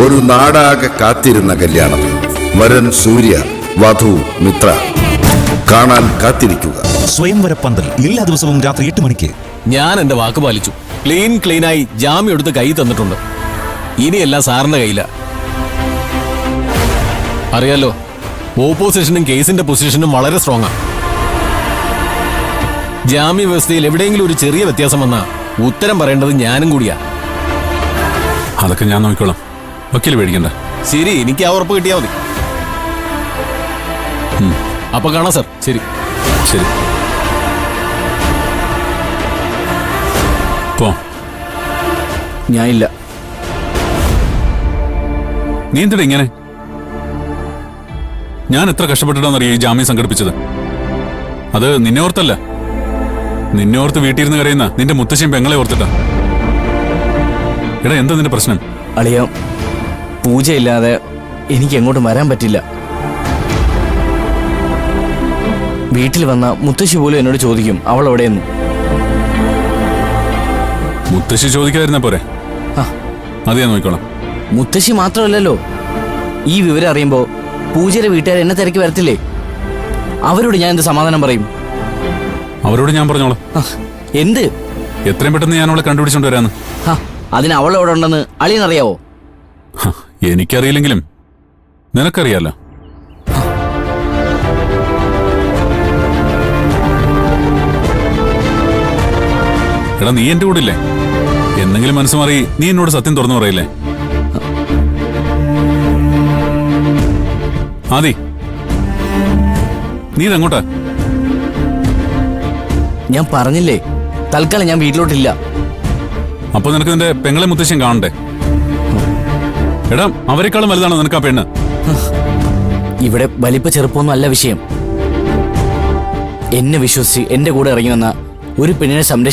ഒരു നാടാകെ കാത്തിരുന്ന കല്യാണം. വരൻ സൂര്യ, വധു മിത്ര. കാണാൻ കാത്തിരിക്കുക. സ്വയംവര പന്തൽ എല്ലാ ദിവസവും രാത്രി 8 മണിക്ക്. ഞാൻ എന്റെ വാക്ക് പാലിച്ചു. ക്ലീനായി ജാമ്യം എടുത്ത് കൈ തന്നിട്ടുണ്ട്. ഇനിയെല്ലാം സാറിന്റെ കയ്യില. അറിയാലോ, ഓപ്പോസിഷനും കേസിന്റെ പൊസിഷനും വളരെ സ്ട്രോങ്ങാ. ജാമ്യ വ്യവസ്ഥയിൽ എവിടെയെങ്കിലും ഒരു ചെറിയ വ്യത്യാസം വന്നാ ഉത്തരം പറയേണ്ടത് ഞാനും കൂടിയാ. അതൊക്കെ ഞാൻ നോക്കിക്കോളാം, വക്കീൽ പേടിക്കണ്ട. ശരി, എനിക്ക് ആ ഉറപ്പ് കിട്ടിയാ മതി. അപ്പൊ കാണാം സാർ. ശരി ശരി, പോ. ഞാൻ ഇല്ല. നീ എന്തിനാ ഇങ്ങനെ? ഞാൻ എത്ര കഷ്ടപ്പെട്ടിട്ടാണെന്നറിയാം ഈ ജാമ്യം സംഘടിപ്പിച്ചത്. അത് നിന്നെ ഓർത്തല്ല, നിന്നെ ഓർത്ത് വീട്ടിലിരുന്ന് കരയുന്ന നിന്റെ മുത്തശ്ശിയും പെങ്ങളെ ഓർത്തിട്ടാ. എടാ, എന്താ നിന്റെ പ്രശ്നം? അളിയ, പൂജയില്ലാതെ എനിക്ക് എങ്ങോട്ടും വരാൻ പറ്റില്ല. വീട്ടിൽ വന്ന മുത്തശ്ശി പോലും എന്നോട് ചോദിക്കും അവൾ എവിടെയെന്ന്. മുത്തശ്ശി ചോദിക്കാതിരുന്ന പോരെ? അത് ഞാൻ നോക്കിക്കോളാം. മുത്തശ്ശി മാത്രമല്ലല്ലോ, ഈ വിവരം അറിയുമ്പോ പൂജയുടെ വീട്ടുകാർ എന്നെ തിരക്കി വരത്തില്ലേ? അവരോട് ഞാൻ എന്ത് സമാധാനം പറയും? അവരോട് ഞാൻ പറഞ്ഞോളാം. എന്ത്? എത്രയും പെട്ടെന്ന് ഞാൻ അവളെ കണ്ടുപിടിച്ചോണ്ട് വരാന്ന്. അതിന് അവൾ എവിടെ ഉണ്ടെന്ന് അളിയനറിയാവോ? എനിക്കറിയില്ലെങ്കിലും നിനക്കറിയാലോ. എടാ, നീ എന്റെ കൂടെ ഇല്ലേ? എന്തെങ്കിലും മനസ്സ് മാറി നീ എന്നോട് സത്യം തുറന്നു പറയില്ലേ? ആദി, നീ ഇതെങ്ങോട്ടാ? ഞാൻ പറഞ്ഞില്ലേ, തൽക്കാലം ഞാൻ വീട്ടിലോട്ടില്ല. അപ്പൊ നിനക്ക് നിന്റെ പെങ്ങളെ മുത്തശ്ശിയും കാണണ്ടേ? എടാ, അവരെക്കാളും വലുതാണോ നിനക്ക് ആ പെണ്ണ്? ഇവിടെ വലിപ്പ ചെറുപ്പമൊന്നും അല്ല വിഷയം. എന്നെ വിശ്വസിച്ച് എന്റെ കൂടെ ഇറങ്ങി വന്ന ഒരു പെണ്ണിനെ സംരക്ഷിക്കാൻ